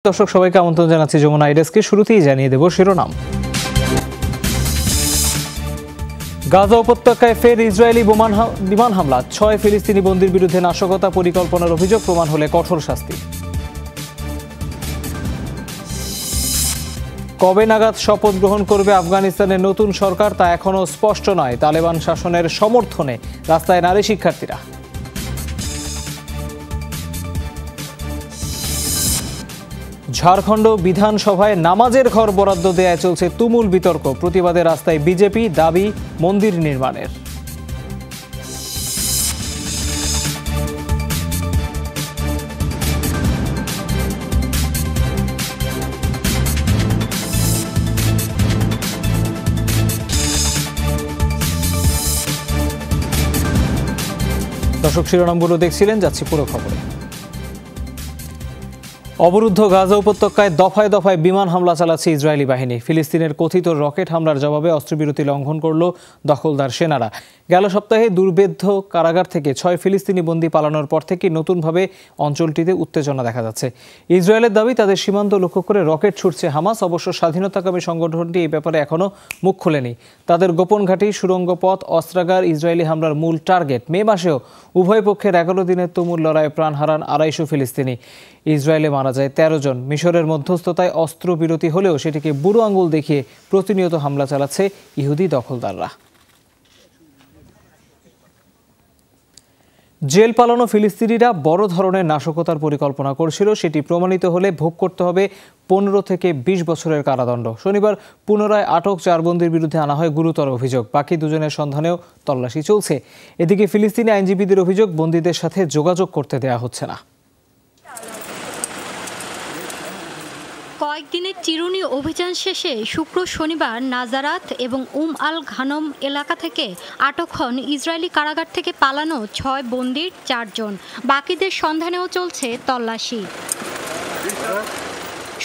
দর্শক সবাইকে আমন্ত্রণ জানাচ্ছি যমুনা আইডেস্কে। শুরুতেই জানিয়ে দেব শিরোনাম। গাজা উপত্যকায় ফের ইসরায়েলি বিমান হামলা, ৬ ফিলিস্তিনি বন্দীর বিরুদ্ধে নাশকতা পরিকল্পনার অভিযোগ, প্রমাণ হলে কঠোর শাস্তি। কবে নাগাদ শপথ গ্রহণ করবে আফগানিস্তানের নতুন সরকার তা এখনো স্পষ্ট নয়। তালেবান শাসনের সমর্থনে রাস্তায় নারী শিক্ষার্থীরা। ঝাড়খণ্ড বিধানসভায় নামাজের ঘর বরাদ্দ দেয়ায় চলছে তুমুল বিতর্ক। প্রতিবাদে রাস্তায় বিজেপি, দাবি মন্দির নির্মাণের। দর্শক শিরোনামগুলো দেখছিলেন, যাচ্ছি পুরো খবরে। অবরুদ্ধ গাজা উপত্যকায় দফায় দফায় বিমান হামলা চালাচ্ছে ইসরায়েলি বাহিনী। ফিলিস্তিনের কথিত রকেট হামলার জবাবে অস্ত্রবিরতি লঙ্ঘন করল দখলদার সেনারা। গেল সপ্তাহে দুর্ভেদ্য কারাগার থেকে ৬ ফিলিস্তিনি বন্দী পালানোর পর থেকে নতুনভাবে অঞ্চলটিতে উত্তেজনা দেখা যাচ্ছে। ইসরায়েলের দাবি, তাদের সীমান্ত লক্ষ্য করে রকেট ছুটছে হামাস। অবশ্য স্বাধীনতাকামী সংগঠনটি এই ব্যাপারে এখনও মুখ খোলেনি। তাদের গোপন ঘাঁটি, সুড়ঙ্গ পথ, অস্ত্রাগার ইসরায়েলি হামলার মূল টার্গেট। মে মাসেও উভয় পক্ষের ১১ দিনের তুমুল লড়াইয়ে প্রাণ হারান ২৫০ ফিলিস্তিনি। ইসরায়েলে মারা যায় ১৩ জন। মিশরের মধ্যস্থতায় অস্ত্রবিরতি হলেও সেটিকে বুড়ো আঙুল দেখিয়ে প্রতিনিয়ত হামলা চালাচ্ছে ইহুদি দখলদাররা। জেল পালানো ফিলিস্তিনিরা বড় ধরনের নাশকতার পরিকল্পনা করছিল। সেটি প্রমাণিত হলে ভোগ করতে হবে ১৫ থেকে ২০ বছরের কারাদণ্ড। শনিবার পুনরায় আটক ৪ বন্দীর বিরুদ্ধে আনা হয় গুরুতর অভিযোগ। বাকি দুজনের সন্ধানেও তল্লাশি চলছে। এদিকে ফিলিস্তিনি আইনজীবীদের অভিযোগ, বন্দীদের সাথে যোগাযোগ করতে দেয়া হচ্ছে না। কয়েকদিনের চিরুনি অভিযান শেষে শনিবার নাজারাত এবং আল ঘানম এলাকা থেকে আটক হন ইসরায়েলি কারাগার থেকে পালানো ৬ বন্দীর ৪ জন। বাকিদের সন্ধানেও চলছে তল্লাশি।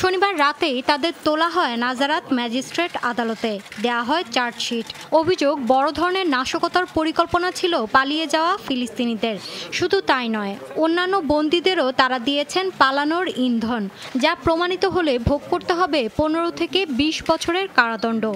শনিবার রাতেই তাদের তোলা হয় নাজারাত ম্যাজিস্ট্রেট আদালতে। দেয়া হয় চার্জশিট। অভিযোগ, বড় ধরনের নাশকতার পরিকল্পনা ছিল পালিয়ে যাওয়া ফিলিস্তিনিদের। শুধু তাই নয়, অন্যান্য বন্দীদেরও তারা দিয়েছেন পালানোর ইন্ধন, যা প্রমাণিত হলে ভোগ করতে হবে ১৫ থেকে ২০ বছরের কারাদণ্ড।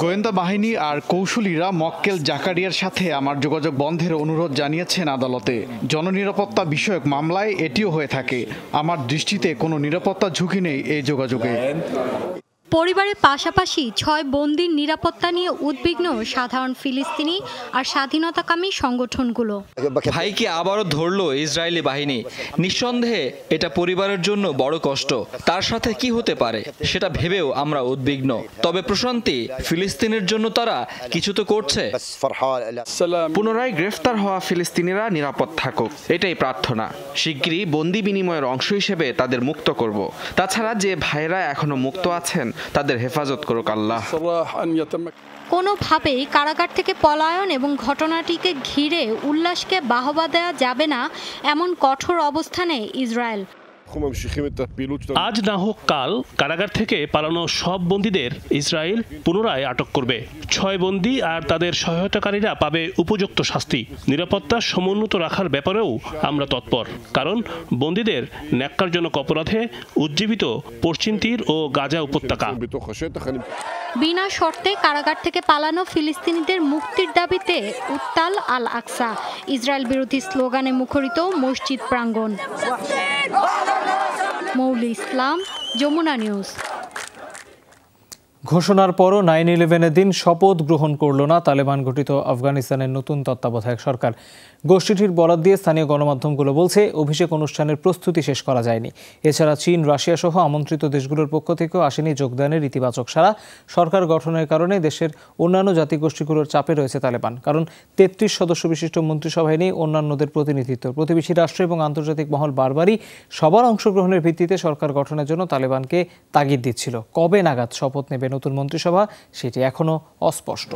গোয়েন্দা বাহিনী আর কৌশলীরা মক্কেল জাকারিয়ার সাথে আমার যোগাযোগ বন্ধের অনুরোধ জানিয়েছেন আদালতে। জননিরাপত্তা বিষয়ক মামলায় এটিও হয়ে থাকে। আমার দৃষ্টিতে কোনো নিরাপত্তা ঝুঁকি নেই এই যোগাযোগে। পরিবারের পাশাপাশি ৬ বন্দীর নিরাপত্তা নিয়ে উদ্বিগ্ন সাধারণ ফিলিস্তিনি আর স্বাধীনতাকামী সংগঠনগুলো। ভাইকে আবারও ধরল ইসরায়েলি বাহিনী। নিঃসন্দেহে এটা পরিবারের জন্য বড় কষ্ট। তার সাথে কি হতে পারে সেটা ভেবেও আমরা উদ্বিগ্ন। তবে প্রশান্তি, ফিলিস্তিনের জন্য তারা কিছু তো করছে। পুনরায় গ্রেফতার হওয়া ফিলিস্তিনিরা নিরাপদ থাকুক, এটাই প্রার্থনা। শিগগিরই বন্দি বিনিময়ের অংশ হিসেবে তাদের মুক্ত করব। তাছাড়া যে ভাইয়েরা এখনো মুক্ত আছেন তাদের হেফাজত করুক আল্লাহ। কোনোভাবেই কারাগার থেকে পলায়ন এবং ঘটনাটিকে ঘিরে উল্লাসকে বাহবা দেওয়া যাবে না, এমন কঠোর অবস্থানে ইসরায়েল। আজ না হোক কাল কারাগার থেকে পালানো সব বন্দীদের ইসরায়েল পুনরায় আটক করবে। ৬ বন্দী আর তাদের সহায়তাকারীরা পাবে উপযুক্ত শাস্তি। নিরাপত্তা সমুন্নত রাখার ব্যাপারেও আমরা তৎপর, কারণ বন্দীদের ন্যাক্কারজনক অপরাধে উজ্জীবিত পশ্চিম তীর ও গাজা উপত্যকা। বিনা শর্তে কারাগার থেকে পালানো ফিলিস্তিনিদের মুক্তির দাবিতে উত্তাল আল আকসা। ইসরায়েল বিরোধী স্লোগানে মুখরিত মসজিদ প্রাঙ্গণ। মৌলি ইসলাম, যমুনা নিউজ। ঘোষণার পরও 9/11-এর দিন শপথ গ্রহণ করল না তালেবান গঠিত আফগানিস্তানের নতুন তত্ত্বাবধায়ক সরকার। গোষ্ঠীটির বরাত দিয়ে স্থানীয় গণমাধ্যমগুলো বলছে, অভিষেক অনুষ্ঠানের প্রস্তুতি শেষ করা যায়নি। এছাড়া চীন, রাশিয়া সহ আমন্ত্রিত দেশগুলোর পক্ষ থেকেও আসেনি যোগদানের ইতিবাচক সাড়া। সরকার গঠনের কারণে দেশের অন্যান্য জাতিগোষ্ঠীগুলোর চাপে রয়েছে তালেবান, কারণ ৩৩ সদস্য বিশিষ্ট মন্ত্রিসভায় নেই অন্যান্যদের প্রতিনিধিত্ব। প্রতিবেশী রাষ্ট্র এবং আন্তর্জাতিক মহল বারবারই সবার অংশগ্রহণের ভিত্তিতে সরকার গঠনের জন্য তালেবানকে তাগিদ দিচ্ছিল। কবে নাগাদ শপথ নেবে নতুন মন্ত্রিসভা সেটি এখনো অস্পষ্ট।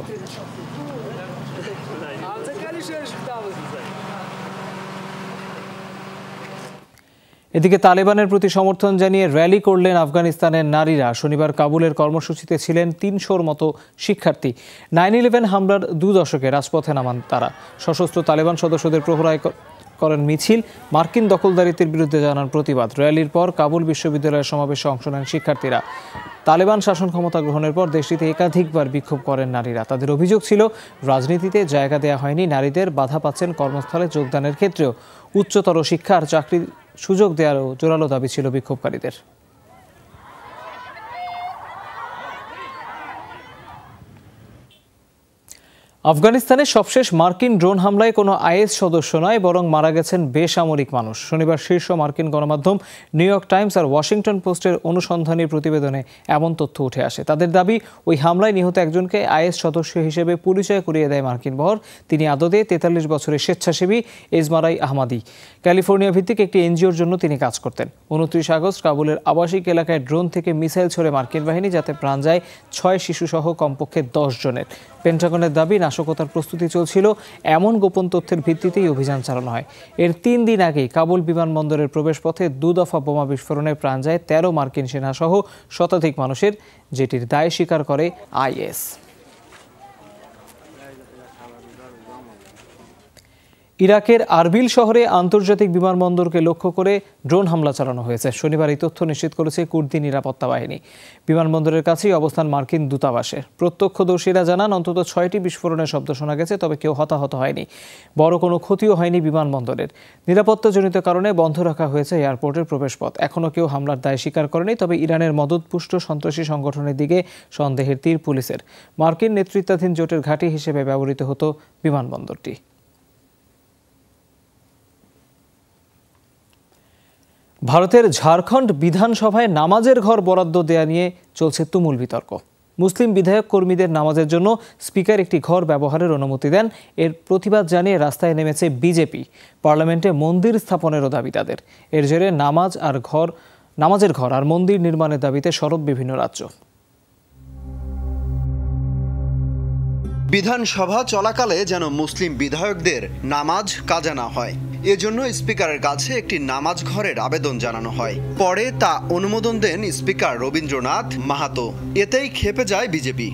এদিকে তালেবানের প্রতি সমর্থন জানিয়ে র্যালি করলেন আফগানিস্তানের নারীরা। শনিবার কাবুলের কর্মসূচিতে ছিলেন ৩০০-র মতো শিক্ষার্থী। 9/11 হামলার 2 দশকে রাজপথে নামান তারা। সশস্ত্র তালেবান সদস্যদের প্রহরায় করেন মিছিল। মার্কিন দখলদারিত্বের বিরুদ্ধে জানান প্রতিবাদ। র্যালির পর কাবুল বিশ্ববিদ্যালয়ের সমাবেশে অংশ নেন শিক্ষার্থীরা। তালেবান শাসন ক্ষমতা গ্রহণের পর দেশটিতে একাধিকবার বিক্ষোভ করেন নারীরা। তাদের অভিযোগ ছিল রাজনীতিতে জায়গা দেওয়া হয়নি, নারীদের বাধা পাচ্ছেন কর্মস্থলে যোগদানের ক্ষেত্রেও। উচ্চতর শিক্ষা আর চাকরির সুযোগ দেওয়ারও জোরালো দাবি ছিল বিক্ষোভকারীদের। আফগানিস্তানে সবশেষ মার্কিন ড্রোন হামলায় কোনো আইএস সদস্য নয়, বরং মারা গেছেন বেসামরিক মানুষ। শনিবার শীর্ষ মার্কিন গণমাধ্যম নিউ ইয়র্ক টাইমস আর ওয়াশিংটন পোস্টের অনুসন্ধানী প্রতিবেদনে এমন তথ্য উঠে আসে। তাদের দাবি, ওই হামলায় নিহত একজনকে আইএস সদস্য হিসেবে পরিচয় করিয়ে দেয় মার্কিন বহর। তিনি আদতে 43 বছরের স্বেচ্ছাসেবী এজমারাই আহমাদি। ক্যালিফোর্নিয়া ভিত্তিক একটি এনজিওর জন্য তিনি কাজ করতেন। 29 আগস্ট কাবুলের আবাসিক এলাকায় ড্রোন থেকে মিসাইল ছোড়ে মার্কিন বাহিনী, যাতে প্রাণ যায় 6 শিশুসহ কমপক্ষে 10 জনের। পেন্টাগনের দাবি, নাশকতার প্রস্তুতি চলছিল এমন গোপন তথ্যের ভিত্তিতেই অভিযান চালানো হয়। এর 3 দিন আগেই কাবুল বিমানবন্দরের প্রবেশপথে 2 দফা বোমা বিস্ফোরণে প্রাণ যায় 13 মার্কিন সেনাসহ শতাধিক মানুষের, যেটির দায় স্বীকার করে আইএস। ইরাকের আরবিল শহরে আন্তর্জাতিক বিমানবন্দরকে লক্ষ্য করে ড্রোন হামলা চালানো হয়েছে। শনিবার এই তথ্য নিশ্চিত করেছে কুর্দি নিরাপত্তা বাহিনী। বিমানবন্দরের কাছেই অবস্থান মার্কিন দূতাবাসের। প্রত্যক্ষদর্শীরা জানান অন্তত 6টি বিস্ফোরণের শব্দ শোনা গেছে, তবে কেউ হতাহত হয়নি। বড় কোনো ক্ষতিও হয়নি বিমানবন্দরের। নিরাপত্তাজনিত কারণে বন্ধ রাখা হয়েছে এয়ারপোর্টের প্রবেশপথ। এখনও কেউ হামলার দায় স্বীকার করেনি, তবে ইরানের মদতপুষ্ট সন্ত্রাসী সংগঠনের দিকে সন্দেহের তীর পুলিশের। মার্কিন নেতৃত্বাধীন জোটের ঘাঁটি হিসেবে ব্যবহৃত হতো বিমানবন্দরটি। ভারতের ঝাড়খণ্ড বিধানসভায় নামাজের ঘর বরাদ্দ দেয়া নিয়ে চলছে তুমুল বিতর্ক। মুসলিম বিধায়ক কর্মীদের নামাজের জন্য স্পিকার একটি ঘর ব্যবহারের অনুমতি দেন। এর প্রতিবাদ জানিয়ে রাস্তায় নেমেছে বিজেপি। পার্লামেন্টে মন্দির স্থাপনেরও দাবি তাদের। এর জেরে নামাজের ঘর আর মন্দির নির্মাণের দাবিতে সরব বিভিন্ন রাজ্য। বিধানসভা চলাকালে যেন মুসলিম বিধায়কদের নামাজ কাজা না হয়, এজন্য স্পিকারের কাছে একটি নামাজ ঘরের আবেদন জানানো হয়। পরে তা অনুমোদন দেন স্পিকার রবীন্দ্রনাথ মাহাতো। এতেই ক্ষেপে যায় বিজেপি।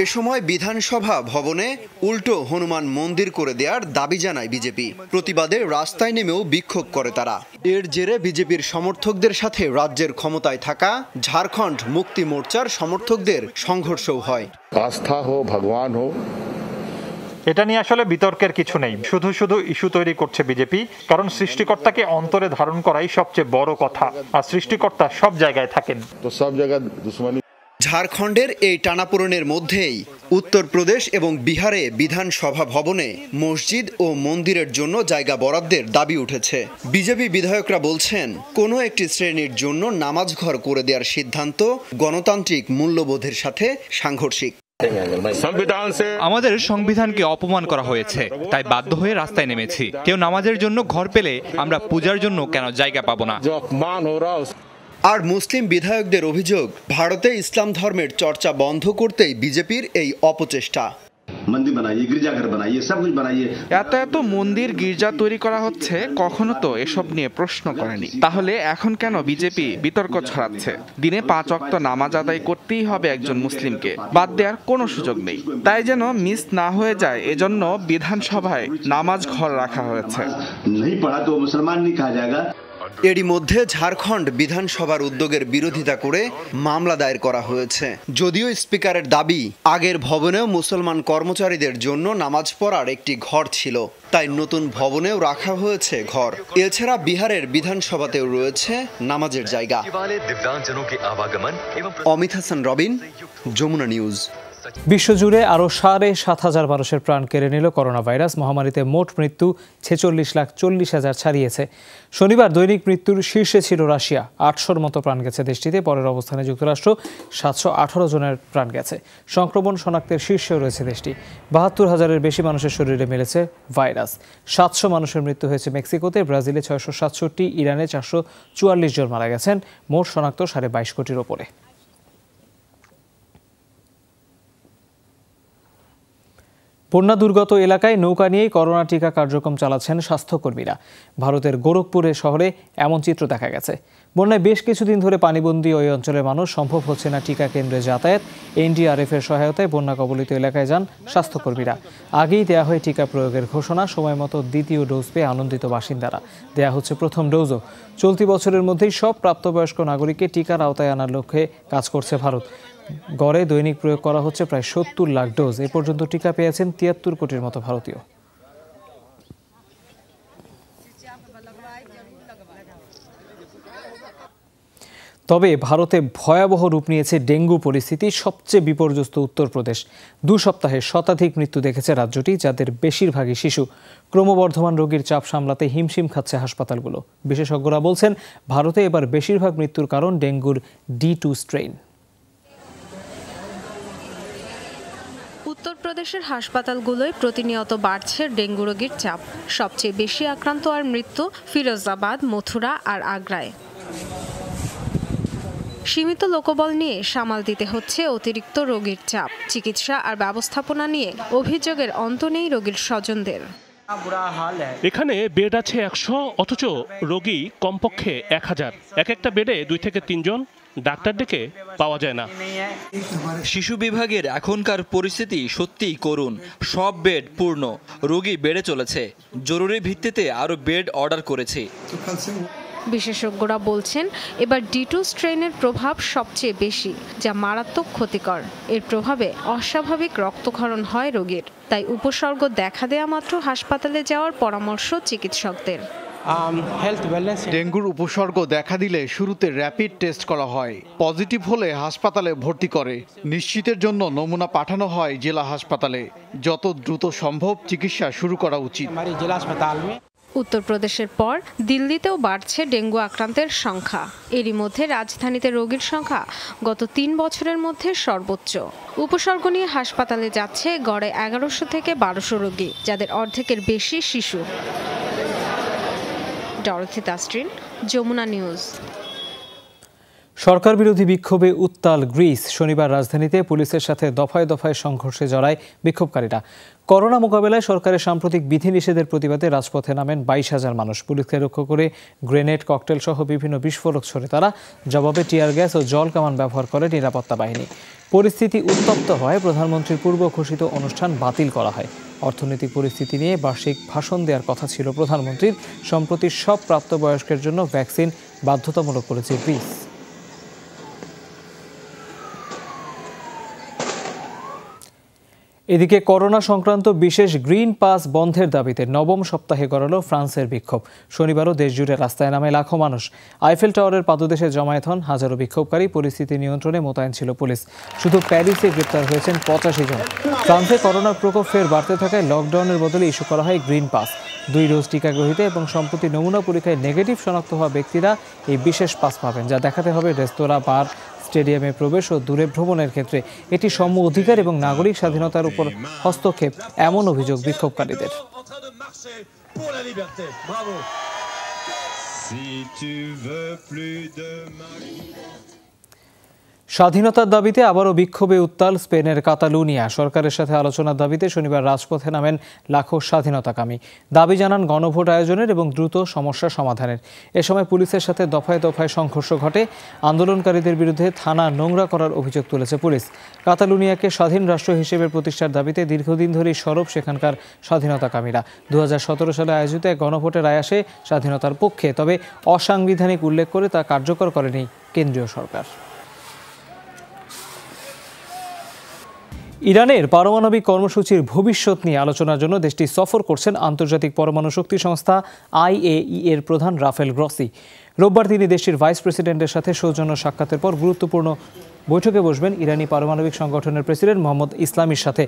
এ সময় বিধানসভা ভবনে উল্টো হনুমান মন্দির করে দেওয়ার দাবি জানায় বিজেপি। প্রতিবাদে রাস্তায় নেমেও বিক্ষোভ করে তারা। এর জেরে বিজেপির সমর্থকদের সাথে রাজ্যের ক্ষমতায় থাকা ঝাড়খণ্ড মুক্তি মোর্চার সমর্থকদের সংঘর্ষও হয়। আস্থা হো, ভগবান হো, এটা নিয়ে আসলে বিতর্কের কিছু নেই। শুধু শুধু ইস্যু তৈরি করছে বিজেপি, কারণ সৃষ্টিকর্তাকে অন্তরে ধারণ করাই সবচেয়ে বড় কথা, আর সৃষ্টিকর্তা সব জায়গায় থাকেন। তো সব জায়গায় দুশ্মনী। ঝাড়খণ্ডের এই টানাপোড়েনের মধ্যেই উত্তরপ্রদেশ এবং বিহারে বিধানসভা ভবনে মসজিদ ও মন্দিরের জন্য জায়গা বরাদ্দের দাবি উঠেছে। বিজেপি বিধায়করা বলছেন, কোনো একটি শ্রেণীর জন্য নামাজ ঘর করে দেওয়ার সিদ্ধান্ত গণতান্ত্রিক মূল্যবোধের সাথে সাংঘর্ষিক। আমাদের সংবিধানকে অপমান করা হয়েছে, তাই বাধ্য হয়ে রাস্তায় নেমেছি। কেউ নামাজের জন্য ঘর পেলে আমরা পূজার জন্য কেন জায়গা পাবো না? আর মুসলিম বিধায়কদের অভিযোগ, ভারতে ইসলাম ধর্মের চর্চা বন্ধ করতেই বিজেপির এই অপচেষ্টা। এত এত মন্দির গির্জা তৈরি করা হচ্ছে, কখনো তো এসব নিয়ে প্রশ্ন করেনি। তাহলে এখন কেন বিজেপি বিতর্ক ছড়াচ্ছে? দিনে 5 ওয়াক্ত নামাজ আদায় করতেই হবে একজন মুসলিমকে, বাদ দেওয়ার কোনো সুযোগ নেই। তাই যেন মিস না হয়ে যায়, এজন্য বিধানসভায় নামাজ ঘর রাখা হয়েছে। এরই মধ্যে ঝাড়খণ্ড বিধানসভার উদ্যোগের বিরোধিতা করে মামলা দায়ের করা হয়েছে। যদিও স্পিকারের দাবি, আগের ভবনেও মুসলমান কর্মচারীদের জন্য নামাজ পড়ার একটি ঘর ছিল, তাই নতুন ভবনেও রাখা হয়েছে ঘর। এছাড়া বিহারের বিধানসভাতেও রয়েছে নামাজের জায়গা। অমিত হাসান রবিন, যমুনা নিউজ। বিশ্বজুড়ে আরও 7,500 মানুষের প্রাণ কেড়ে নিল করোনা ভাইরাস। মহামারীতে মোট মৃত্যু 46,40,000 ছাড়িয়েছে। শনিবার দৈনিক মৃত্যুর শীর্ষে ছিল রাশিয়া। 800-র মতো প্রাণ গেছে দেশটিতে। পরের অবস্থানে যুক্তরাষ্ট্র, 718 জনের প্রাণ গেছে। সংক্রমণ শনাক্তের শীর্ষেও রয়েছে দেশটি। 72,000-এর বেশি মানুষের শরীরে মিলেছে ভাইরাস। 700 মানুষের মৃত্যু হয়েছে মেক্সিকোতে। ব্রাজিলে 667, ইরানে 444 জন মারা গেছেন। মোট শনাক্ত 22.5 কোটির ওপরে। বন্যা দুর্গত এলাকায় নৌকা নিয়েই করোনা টিকা কার্যক্রম চালাচ্ছেন স্বাস্থ্যকর্মীরা। ভারতের গোরখপুরে শহরে এমন চিত্র দেখা গেছে। বন্যায় বেশ কিছুদিন ধরে পানিবন্দী ওই অঞ্চলের মানুষ সম্ভব হচ্ছে না টিকা কেন্দ্রে যাতায়াত। এনডিআরএফ এর সহায়তায় বন্যা কবলিত এলাকায় যান স্বাস্থ্যকর্মীরা। আগেই দেয়া হয় টিকা প্রয়োগের ঘোষণা, সময় মতো দ্বিতীয় ডোজ পেয়ে আনন্দিত বাসিন্দারা। দেয়া হচ্ছে প্রথম ডোজও। চলতি বছরের মধ্যেই সব প্রাপ্তবয়স্ক নাগরিককে টিকার আওতায় আনার লক্ষ্যে কাজ করছে ভারত। গড়ে দৈনিক প্রয়োগ করা হচ্ছে প্রায় ৭০ লাখ ডোজ। এ পর্যন্ত টিকা পেয়েছেন ৭৩ কোটির মতো ভারতীয়। তবে ভারতে ভয়াবহ রূপ নিয়েছে ডেঙ্গু পরিস্থিতি। সবচেয়ে বিপর্যস্ত উত্তরপ্রদেশ। ২ সপ্তাহে শতাধিক মৃত্যু দেখেছে রাজ্যটি, যাদের বেশিরভাগই শিশু। ক্রমবর্ধমান রোগীর চাপ সামলাতে হিমশিম খাচ্ছে হাসপাতালগুলো। বিশেষজ্ঞরা বলছেন, ভারতে এবার বেশিরভাগ মৃত্যুর কারণ ডেঙ্গুর D2 স্ট্রেইন। উত্তরপ্রদেশের হাসপাতালগুলোয় প্রতিনিয়ত বাড়ছে ডেঙ্গু রোগীর চাপ। সবচেয়ে বেশি আক্রান্ত আর মৃত্যু ফিরোজাবাদ, মথুরা আর আগ্রায়। সীমিত লোকবল নিয়ে সামাল দিতে হচ্ছে অতিরিক্ত রোগীর চাপ। চিকিৎসা আর ব্যবস্থাপনা নিয়ে অভিযোগের অন্ত নেই রোগীর স্বজনদের। এখানে বেড আছে ১০০, অথচ রোগী কমপক্ষে ১০০০। এক একটা বেডে ২ থেকে ৩ জন। ডাক্তার ডেকে পাওয়া যায় না। শিশু বিভাগের এখনকার পরিস্থিতি সত্যিই করুণ। সব বেড পূর্ণ, রোগী বেড়ে চলেছে। জরুরি ভিত্তিতে আরও বেড অর্ডার করেছি। বিশেষজ্ঞরা বলছেন, এবার D2 স্ট্রেনের প্রভাব সবচেয়ে বেশি, যা মারাত্মক ক্ষতিকর। এর প্রভাবে অস্বাভাবিক রক্তক্ষরণ হয় রোগীর। তাই উপসর্গ দেখা দেয়া মাত্র হাসপাতালে যাওয়ার পরামর্শ চিকিৎসকদের। ডেঙ্গুর উপসর্গ দেখা দিলে শুরুতে র্যাপিড টেস্ট করা হয়। পজিটিভ হলে হাসপাতালে ভর্তি করে। নিশ্চিতের জন্য নমুনা পাঠানো হয় জেলা হাসপাতালে। যত দ্রুত সম্ভব চিকিৎসা শুরু করা উচিত। উত্তরপ্রদেশের পর দিল্লিতেও বাড়ছে ডেঙ্গু আক্রান্তের সংখ্যা। এরই মধ্যে রাজধানীতে রোগীর সংখ্যা গত 3 বছরের মধ্যে সর্বোচ্চ। উপসর্গ নিয়ে হাসপাতালে যাচ্ছে গড়ে ১১০০ থেকে ১২০০ রোগী, যাদের অর্ধেকের বেশি শিশু। ডরথি তাসরিন, যমুনা নিউজ। সরকার বিরোধী বিক্ষোভে উত্তাল গ্রিস। শনিবার রাজধানীতে পুলিশের সাথে দফায় দফায় সংঘর্ষে জড়ায় বিক্ষোভকারীরা। করোনা মোকাবেলায় সরকারের সাম্প্রতিক বিধিনিষেধের প্রতিবাদে রাজপথে নামেন ২২,০০০ মানুষ। পুলিশকে লক্ষ্য করে গ্রেনেড, ককটেল সহ বিভিন্ন বিস্ফোরক ছোড়ে তারা। জবাবে টিয়ার গ্যাস ও জল কামান ব্যবহার করে নিরাপত্তা বাহিনী। পরিস্থিতি উত্তপ্ত হয়, প্রধানমন্ত্রীর পূর্ব ঘোষিত অনুষ্ঠান বাতিল করা হয়। অর্থনৈতিক পরিস্থিতি নিয়ে বার্ষিক ভাষণ দেওয়ার কথা ছিল প্রধানমন্ত্রীর। সম্প্রতি সব প্রাপ্তবয়স্কের জন্য ভ্যাকসিন বাধ্যতামূলক করেছে গ্রিস। এদিকে করোনা সংক্রান্ত বিশেষ গ্রিন পাস বন্ধের দাবিতে নবম সপ্তাহে গড়ালো ফ্রান্সের বিক্ষোভ। শনিবারও দেশজুড়ে রাস্তায় নামে লাখো মানুষ। আইফেল টাওয়ারের পাদদেশে জমায়েত হন হাজারো বিক্ষোভকারী। পরিস্থিতি নিয়ন্ত্রণে মোতায়েন ছিল পুলিশ। শুধু প্যারিসে গ্রেপ্তার হয়েছেন ৮৫ জন। ফ্রান্সে করোনার প্রকোপ ফের বাড়তে থাকায় লকডাউনের বদলে ইস্যু করা হয় গ্রিন পাস। 2 ডোজ টিকা গ্রহীত এবং সম্প্রতি নমুনা পরীক্ষায় নেগেটিভ শনাক্ত হওয়া ব্যক্তিরা এই বিশেষ পাস পাবেন, যা দেখাতে হবে রেস্তোরাঁ, বার, স্টেডিয়ামে প্রবেশ ও দূরে ভ্রমণের ক্ষেত্রে। এটি সম্য অধিকার এবং নাগরিক স্বাধীনতার উপর হস্তক্ষেপ, এমন অভিযোগ বিক্ষোভকারীদের। স্বাধীনতার দাবিতে আবারও বিক্ষোভে উত্তাল স্পেনের কাতালুনিয়া। সরকারের সাথে আলোচনার দাবিতে শনিবার রাজপথে নামেন লাখো স্বাধীনতাকামী। দাবি জানান গণভোট আয়োজনের এবং দ্রুত সমস্যা সমাধানের। এ সময় পুলিশের সাথে দফায় দফায় সংঘর্ষ ঘটে। আন্দোলনকারীদের বিরুদ্ধে থানা নোংরা করার অভিযোগ তুলেছে পুলিশ। কাতালুনিয়াকে স্বাধীন রাষ্ট্র হিসেবে প্রতিষ্ঠার দাবিতে দীর্ঘদিন ধরেই সরব সেখানকার স্বাধীনতাকামীরা। 2017 সালে আয়োজিত এক গণভোটে রায় আসে স্বাধীনতার পক্ষে, তবে অসাংবিধানিক উল্লেখ করে তা কার্যকর করেনি কেন্দ্রীয় সরকার। ইরানের পারমাণবিক কর্মসূচির ভবিষ্যৎ নিয়ে আলোচনার জন্য দেশটি সফর করছেন আন্তর্জাতিক পরমাণু শক্তি সংস্থা IAEA এর প্রধান রাফেল গ্রসি। রোববার তিনি দেশটির ভাইস প্রেসিডেন্টের সাথে সৌজন্য সাক্ষাতের পর গুরুত্বপূর্ণ বৈঠকে বসবেন ইরানি পারমাণবিক সংগঠনের প্রেসিডেন্ট মোহাম্মদ ইসলামীর সাথে।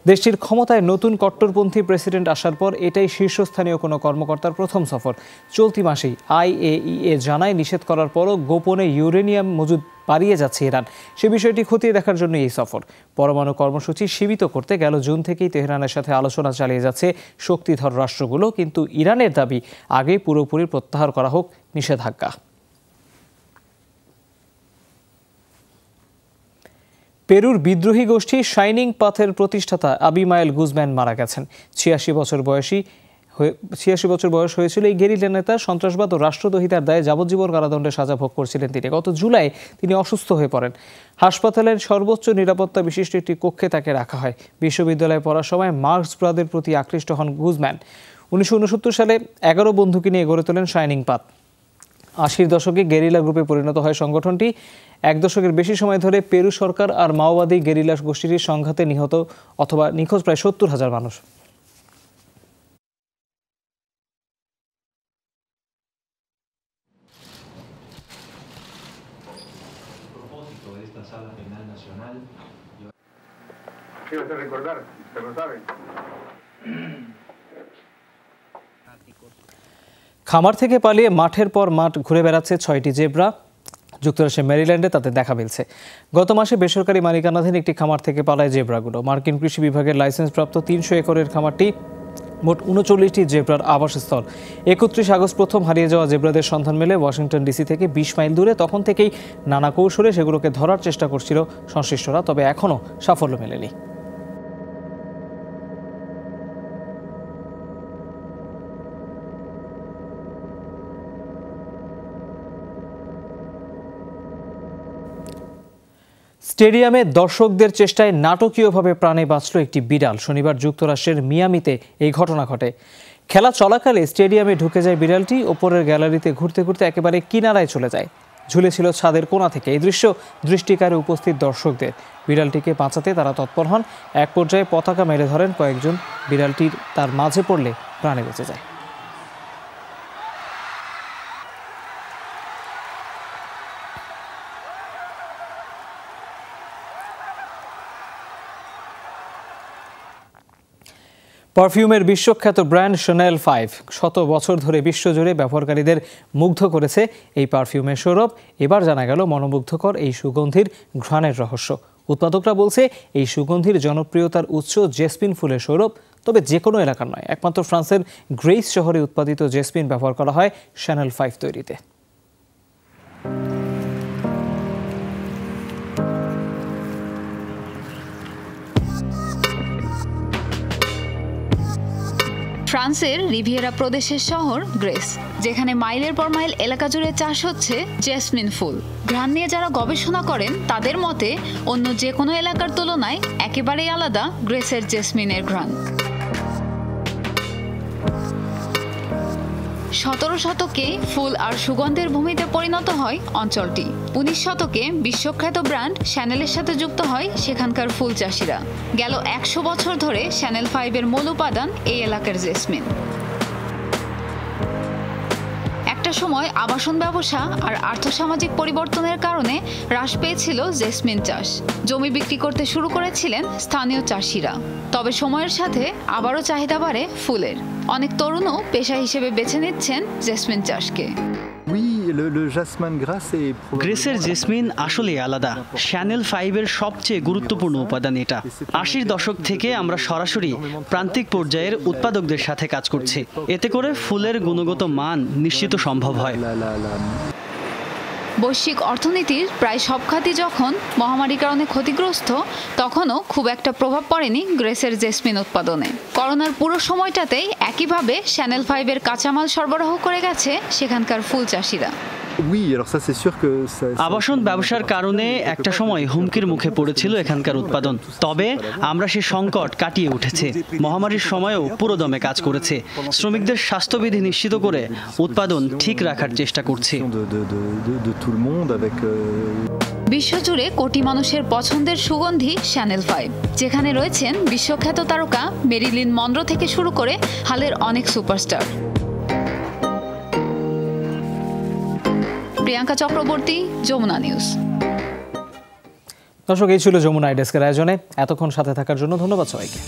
দেশটির ক্ষমতায় নতুন কট্টরপন্থী প্রেসিডেন্ট আসার পর এটাই শীর্ষস্থানীয় কোনো কর্মকর্তার প্রথম সফর। চলতি মাসেই IAEA জানায়, নিষেধ করার পরও গোপনে ইউরেনিয়াম মজুদ বাড়িয়ে যাচ্ছে ইরান। সে বিষয়টি খতিয়ে দেখার জন্য এই সফর। পরমাণু কর্মসূচি সীমিত করতে গেল জুন থেকেই তেহরানের সাথে আলোচনা চালিয়ে যাচ্ছে শক্তিধর রাষ্ট্রগুলো, কিন্তু ইরানের দাবি আগেই পুরোপুরি প্রত্যাহার করা হোক নিষেধাজ্ঞা। পেরুর বিদ্রোহী গোষ্ঠী শাইনিং পাথের প্রতিষ্ঠাতা আবিমাইল গুজম্যান মারা গেছেন। 86 বছর বয়স হয়েছিল এই গেরিলা নেতা। সন্ত্রাসবাদ ও রাষ্ট্রদ্রোহিতার দায়ে যাবজ্জীবন কারাদণ্ডের সাজা ভোগ করছিলেন তিনি। গত জুলাই তিনি অসুস্থ হয়ে পড়েন। হাসপাতালের সর্বোচ্চ নিরাপত্তা বিশিষ্ট একটি কক্ষে তাকে রাখা হয়। বিশ্ববিদ্যালয়ে পড়ার সময় মার্কসবাদের প্রতি আকৃষ্ট হন গুজম্যান। 1969 সালে 11 বন্ধুকে নিয়ে গড়ে তোলেন শাইনিং পাথ। 80-র দশকে গেরিলা গ্রুপে পরিণত হয় সংগঠনটি। এক দশকের বেশি সময় ধরে পেরু সরকার আর মাওবাদী গেরিলা গোষ্ঠীটির সংঘাতে নিহত অথবা নিখোঁজ প্রায় 70,000 মানুষ। খামার থেকে পালিয়ে মাঠের পর মাঠ ঘুরে বেড়াচ্ছে 6টি জেব্রা। যুক্তরাষ্ট্রের মেরিল্যান্ডে তাদের দেখা মিলছে। গত মাসে বেসরকারি মালিকানাধীন একটি খামার থেকে পালায় জেব্রাগুলো। মার্কিন কৃষি বিভাগের লাইসেন্সপ্রাপ্ত 300 একরের খামারটি মোট 39টি জেব্রার আবাসস্থল। 31 আগস্ট প্রথম হারিয়ে যাওয়া জেব্রাদের সন্ধান মেলে ওয়াশিংটন ডিসি থেকে 20 মাইল দূরে। তখন থেকেই নানা কৌশলে সেগুলোকে ধরার চেষ্টা করছিল সংশ্লিষ্টরা, তবে এখনও সাফল্য মেলেনি। স্টেডিয়ামে দর্শকদের চেষ্টায় নাটকীয়ভাবে প্রাণে বাঁচল একটি বিড়াল। শনিবার যুক্তরাষ্ট্রের মিয়ামিতে এই ঘটনা ঘটে। খেলা চলাকালে স্টেডিয়ামে ঢুকে যায় বিড়ালটি। ওপরের গ্যালারিতে ঘুরতে ঘুরতে একেবারে কিনারায় চলে যায়। ঝুলেছিল ছাদের কোণা থেকে। এই দৃশ্য দৃষ্টিকারে উপস্থিত দর্শকদের। বিড়ালটিকে বাঁচাতে তারা তৎপর হন। এক পর্যায়ে পতাকা মেরে ধরেন কয়েকজন। বিড়ালটির তার মাঝে পড়লে প্রাণে বেঁচে যায়। পারফিউমের বিশ্বখ্যাত ব্র্যান্ড Chanel 5 শত বছর ধরে বিশ্বজুড়ে ব্যবহারকারীদের মুগ্ধ করেছে এই পারফিউমের সৌরভ। এবার জানা গেল মনোমুগ্ধকর এই সুগন্ধির ঘ্রাণের রহস্য। উৎপাদকরা বলছে এই সুগন্ধির জনপ্রিয়তার উৎস জেসমিন ফুলের সৌরভ। তবে যে কোনো এলাকার নয়, একমাত্র ফ্রান্সের গ্রেইস শহরে উৎপাদিত জেসমিন ব্যবহার করা হয় Chanel 5 তৈরিতে। ফ্রান্সের রিভিয়েরা প্রদেশের শহর গ্রেস, যেখানে মাইলের পর মাইল এলাকা জুড়ে চাষ হচ্ছে জেসমিন ফুল। ঘ্রাণ নিয়ে যারা গবেষণা করেন তাদের মতে অন্য যে কোনো এলাকার তুলনায় একেবারেই আলাদা গ্রেসের জেসমিনের ঘ্রাণ। 17 শতকে ফুল আর সুগন্ধের ভূমিতে পরিণত হয় অঞ্চলটি। 19 শতকে বিশ্বখ্যাত ব্র্যান্ড শ্যানেলের সাথে যুক্ত হয় সেখানকার ফুল চাষিরা। গেল 100 বছর ধরে Chanel 5 এর মূল উপাদান এই এলাকার জেসমিন। একটা সময় আবাসন ব্যবসা আর আর্থসামাজিক পরিবর্তনের কারণে হ্রাস পেয়েছিল জেসমিন চাষ। জমি বিক্রি করতে শুরু করেছিলেন স্থানীয় চাষিরা। তবে সময়ের সাথে আবারও চাহিদা বাড়ে ফুলের। অনেক তরুণও পেশা হিসেবে বেছে নিচ্ছেন জেসমিন চাষকে। গ্রেসের জেসমিন আসলে আলাদা। Chanel 5 এর সবচেয়ে গুরুত্বপূর্ণ উপাদান এটা। 80-র দশক থেকে আমরা সরাসরি প্রান্তিক পর্যায়ের উৎপাদকদের সাথে কাজ করছি। এতে করে ফুলের গুণগত মান নিশ্চিত সম্ভব হয়। বৈশ্বিক অর্থনীতির প্রায় সব খাতই যখন মহামারীর কারণে ক্ষতিগ্রস্ত, তখনও খুব একটা প্রভাব পড়েনি গ্রেসের জেসমিন উৎপাদনে। করোনার পুরো সময়টাতেই একইভাবে Chanel 5 এর কাঁচামাল সরবরাহ করে গেছে সেখানকার ফুল চাষিরা। আবাসন ব্যবসার কারণে একটা সময় হুমকির মুখে পড়েছিল এখানকার উৎপাদন। তবে আমরা সে সংকট কাটিয়ে উঠেছি। মহামারীর সময়ও পুরোদমে কাজ করেছে। শ্রমিকদের স্বাস্থ্যবিধি নিশ্চিত করে উৎপাদন ঠিক রাখার চেষ্টা করছি। বিশ্বজুড়ে কোটি মানুষের পছন্দের সুগন্ধি Chanel 5, যেখানে রয়েছেন বিশ্বখ্যাত তারকা মেরিলিন মনরো থেকে শুরু করে হালের অনেক সুপারস্টার। প্রিয়াঙ্কা চক্রবর্তী, যমুনা নিউজ। দর্শক, এই ছিল যমুনা ডেস্কের আয়োজনে। এতক্ষণ সাথে থাকার জন্য ধন্যবাদ সবাইকে।